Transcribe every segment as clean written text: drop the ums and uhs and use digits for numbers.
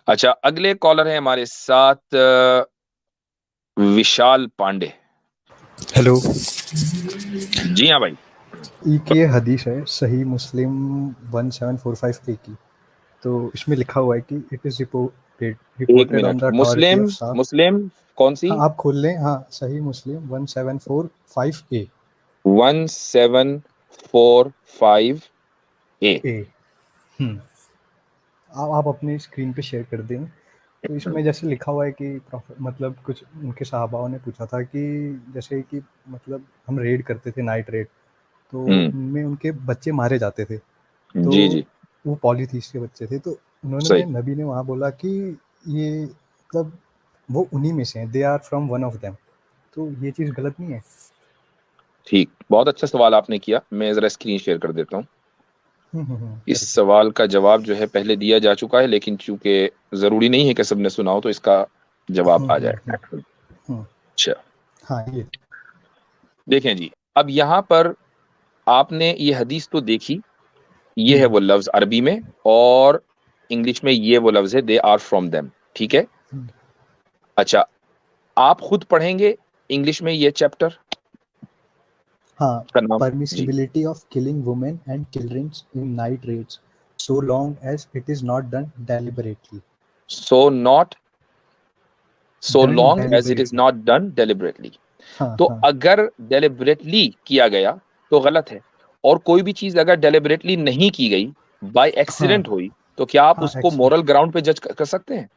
अच्छा, अगले कॉलर है हमारे साथ विशाल पांडे। हेलो। जी हाँ भाई। एक ये हदीस है सही मुस्लिम 1745 ए की। तो इसमें लिखा हुआ है कि इट इज़ एक reported on minute, the authority Muslim of साहब। मुस्लिम कौन सी? हाँ, आप खोल लें। हाँ, सही मुस्लिम 1745 1745 ए। ए। हम्म। आप अपनी स्क्रीन पे शेयर कर दें। तो इसमें जैसे लिखा हुआ है कि मतलब कुछ उनके साहबाओं ने पूछा था कि जैसे कि मतलब हम रेड करते थे, नाइट रेड, तो हम्म। उनमें उनके बच्चे मारे जाते थे। तो जी जी। वो पॉलीथीस्ट के बच्चे थे। तो उन्होंने सही। नबी ने वहाँ बोला कि ये मतलब वो उन्हीं में से हैं, they are from one of them. तो ये चीज़ गलत नहीं है? ठीक, बहुत अच्छा सवाल आपने किया। मैं जरा स्क्रीन शेयर कर देता हूँ। इस कर दे। सवाल का जवाब जो है पहले दिया जा चुका है, लेकिन चूंकि जरूरी नहीं है कि सबने सुना हो, तो इसका जवाब आ जाएगा। हम्म, अच्छा, हाँ ये। देखें जी। अब यहाँ पर आपने ये हदीस तो देखी, ये है हम्म, वो लफ्ज अरबी में, और इंग्लिश में ये वो लफ्ज है, दे आर फ्रॉम देम। ठीक है। हम्म, अच्छा, आप खुद पढ़ेंगे इंग्लिश में ये चैप्टर हाँ। का नाम? जी। Permissibility of killing women and childrens in night raids so long as it is not done deliberately. So not so done long as it is deliberately. Not done deliberately. हाँ तो हाँ। अगर डेलिबरेटली किया गया तो गलत है, और कोई भी चीज अगर डेलिबरेटली नहीं की गई, बाय हाँ एक्सीडेंट हुई, तो क्या आप हाँ। उसको मोरल ग्राउंड पे जज कर सकते हैं?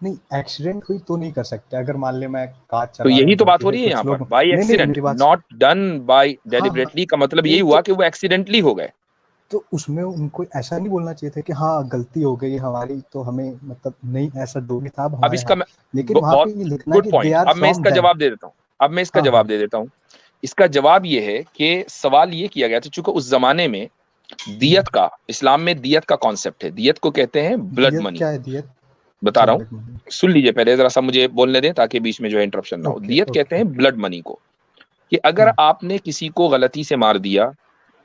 नहीं, एक्सीडेंट हुई तो नहीं कर सकते। अगर मान ले मैं कार तो चला रहा यही हूँ तो बात गलती हो से, रही है कुछ यहाँ पर, लोग। बाय नहीं नहीं, एक्सीडेंट, मेरी बात। नॉट डन बाय हाँ हाँ। डेलिबरेटली का मतलब यही नहीं हुआ तो कि वो एक्सीडेंटली हो गए। तो उसमें उनको ऐसा नहीं बोलना चाहिए था कि हाँ गलती हो गई हमारी, तो हमें मतलब नहीं ऐसा जो भी था अब अब हमारे इसका हाथ। मैं लेकिन वहां बहुत पे ये लिखना गुड कि दे पॉइंट, आर अब मैं फ्रॉम इसका देम। जवाब दे देता हूँ। अब मैं इसका हाँ जवाब हाँ। दे देता हूँ। इसका जवाब ये है कि सवाल ये किया गया था, चूंकि उस जमाने में दियत का, इस्लाम में दियत का कॉन्सेप्ट है, दियत को कहते हैं ब्लड दियत मनी। क्या है? दियत? बता अच्छा, रहा हूँ, ब्लड मनी। सुन लीजिए पहले जरा सा, मुझे बोलने दें ताकि बीच में जो है इंटरप्शन ना हो। ओके दियत कहते ओके हैं ओके। ब्लड मनी को, कि अगर आपने किसी को गलती से मार दिया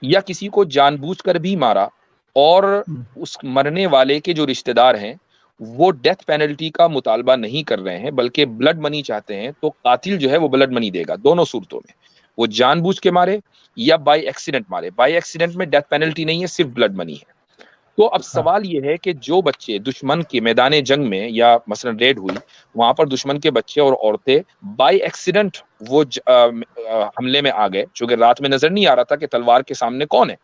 या किसी को जानबूझकर भी मारा, और उस मरने वाले के जो रिश्तेदार हैं वो डेथ पेनल्टी का मुतालबा नहीं कर रहे हैं बल्कि ब्लड मनी चाहते हैं, तो कातिल जो है वो ब्लड मनी देगा दोनों सूरतों में। वो जानबूझ के मारे या बाय एक्सीडेंट मारे, बाय एक्सीडेंट में डेथ पेनल्टी नहीं है, सिर्फ ब्लड मनी है। तो अब हाँ सवाल ये है कि जो बच्चे दुश्मन के मैदान जंग में या मसलन रेड हुई, वहां पर दुश्मन के बच्चे और औरतें बाय एक्सीडेंट वो हमले में आ गए, चूंकि रात में नजर नहीं आ रहा था कि तलवार के सामने कौन है,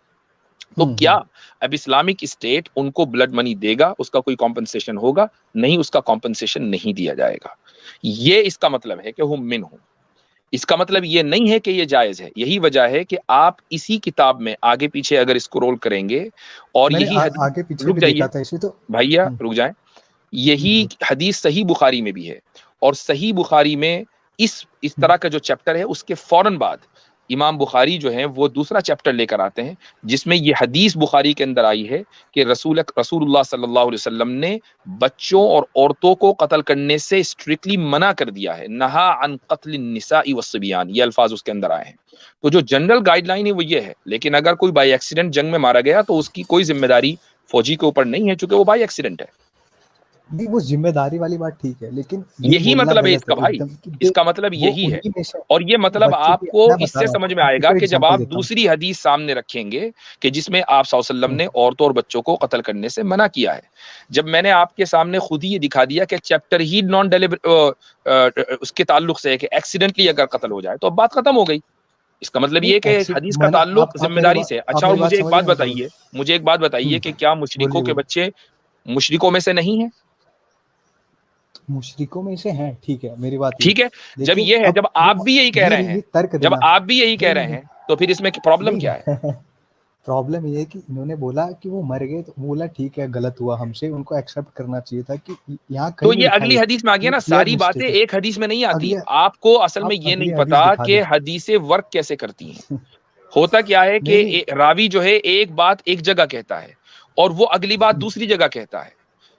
तो क्या अब इस्लामिक स्टेट उनको ब्लड मनी देगा? उसका कोई कॉम्पनसेशन होगा? नहीं, उसका कॉम्पनसेशन नहीं दिया जाएगा। ये इसका मतलब है कि हुम मिन हूं। इसका मतलब ये नहीं है कि ये जायज है। यही वजह है कि आप इसी किताब में आगे पीछे अगर स्क्रॉल करेंगे, और मैंने यही हदीस, आगे पीछे रुक भी जाइए देखा था इसे तो। भैया, हम्म, रुक जाए। यही हदीस सही बुखारी में भी है, और सही बुखारी में इस हम्म, तरह का जो चैप्टर है उसके फौरन बाद इमाम बुखारी जो है वो दूसरा चैप्टर लेकर आते हैं, जिसमें ये हदीस बुखारी के अंदर आई है कि रसूलुल्लाह सल्लल्लाहु अलैहि वसल्लम ने बच्चों और औरतों को कत्ल करने से स्ट्रिक्टली मना कर दिया है। नहा अन कत्ल निसाई वस्सिबियान, ये अल्फाज उसके अंदर आए हैं। तो जो जनरल गाइडलाइन है वो ये है, लेकिन अगर कोई बाई एक्सीडेंट जंग में मारा गया तो उसकी कोई जिम्मेदारी फौजी के ऊपर नहीं है, चूंकि वो बाई एक्सीडेंट है। नहीं, वो जिम्मेदारी वाली बात ठीक है, लेकिन ये यही बोलना मतलब है गलत है इसका भाई, एकदम कि इसका मतलब वो यही है। उन्हीं में से। और ये मतलब बच्चों की आपको मैं बता इससे रहा हूँ समझ में आपको, आएगा देखो कि जब एग्जांपल आप देता हूँ। दूसरी हदीस सामने रखेंगे कि जिसमें आप सल्लल्लाहु अलैहि वसल्लम ने औरतों और बच्चों को कत्ल करने से मना किया है, जब मैंने आपके सामने खुद ही ये दिखा दिया कि चैप्टर ही नॉन डिलीवर उसके ताल्लुक से है कि एक्सीडेंटली अगर कत्ल हो जाए तो अब बात खत्म हो गई। इसका मतलब नहीं, ये कि एक्सीड हदीस का मैंने ताल्लुक आप मेरी जिम्मेदारी बात, से। आप अच्छा, और मेरी बात मुझे एक समझ बात रहे हैं क्या बोल बताइए, मुझे एक बात बताइए कि क्या बोलिए मुशरिकों के बोलिए। बच्चे मुशरिकों में से नहीं है? मुशरिकों में से हैं, ठीक है, मेरी बात ये। ठीक है। जब लेकिन ये है, अब जब आप वो भी यही कह रहे ये हैं, तर्क जब देना। आप भी यही कह नहीं रहे नहीं हैं, तो फिर इसमें प्रॉब्लम नहीं क्या है? नहीं। प्रॉब्लम ये है कि इन्होंने बोला कि वो मर गए, तो बोला ठीक है गलत हुआ हमसे, उनको एक्सेप्ट करना चाहिए था कि यहाँ तो कहीं नहीं ये लिखा अगली है हदीस में आ गया कि ना, योर सारी बातें मिस्टेक है। एक हदीस में नहीं आती। अगली आपको असल में आप ये नहीं अगली हदीस पता दिखा कि दें। हदीसें वर्क कैसे करती हैं। होता क्या है कि नहीं नहीं। रावी जो है एक बात एक जगह कहता है और वो अगली बात दूसरी जगह कहता है।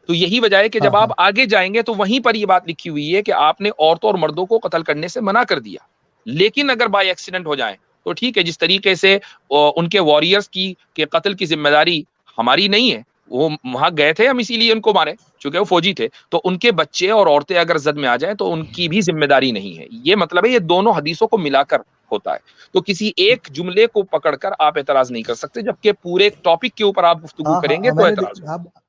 तो यही वजह है कि हाँ जब आप हाँ। आगे जाएंगे तो वहीं पर ये बात लिखी हुई है कि आपने औरतों और मर्दों को कत्ल करने से मना कर दिया, लेकिन अगर बाय एक्सीडेंट हो जाए तो ठीक है। जिस तरीके से उनके वॉरियर्स की के कत्ल की जिम्मेदारी हमारी नहीं है, वो वहां गए थे, हम इसीलिए उनको मारे क्योंकि वो फौजी थे। तो उनके बच्चे और औरतें अगर जद में आ जाए तो उनकी भी जिम्मेदारी नहीं है। ये मतलब है, ये दोनों हदीसों को मिलाकर होता है। तो किसी एक जुमले को पकड़कर आप एतराज नहीं कर सकते, जबकि पूरे टॉपिक के ऊपर आप गुफ्तगू हाँ, हाँ, करेंगे तो मैंने एतराज होगा।